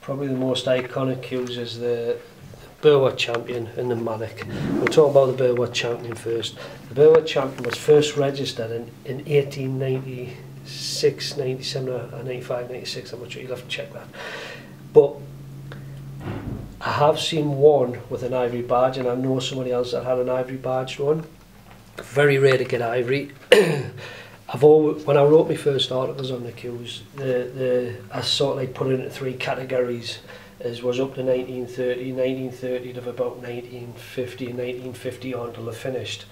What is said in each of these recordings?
probably the most iconic cues is the Burwat Champion and the Manic. We'll talk about the Burwat Champion first. The Burwat Champion was first registered in 1896, 97, or 95, 96, I'm not sure, you'll have to check that. But I have seen one with an ivory badge, and I know somebody else that had an ivory badged one. Very rare to get ivory. When I wrote my first articles on the cues, I sort of like put it into three categories. As was up to 1930 to about 1950 and 1950 on until they finished.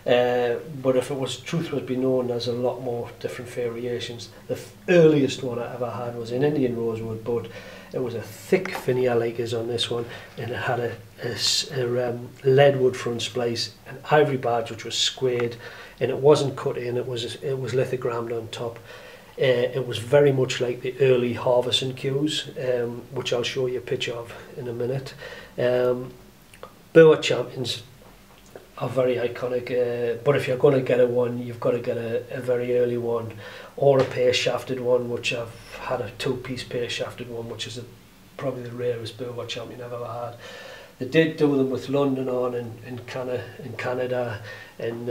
But if it was truth was be known, there's a lot more different variations. The earliest one I ever had was in Indian rosewood, but it was a thick finial like is on this one, and it had a leadwood front splice, an ivory badge which was squared, and it wasn't cut in. It was lithogrammed on top. It was very much like the early harvesting cues, which I'll show you a picture of in a minute. Burwat Champions are very iconic, but if you're going to get a one, you've got to get a very early one, or a pair shafted one, which I've had a two-piece pair shafted one, which is probably the rarest Burwat Champion I've ever had. They did do them with London on in Canada, and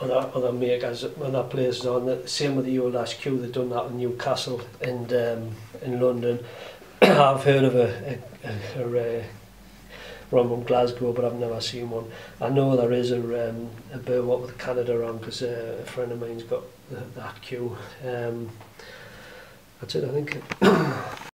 other makers, other places on. The same with the old Ash Q, they've done that in Newcastle and in London. I've heard of a one from Glasgow, but I've never seen one. I know there is a Burwat with Canada on, because a friend of mine's got that Q. That's it, I think.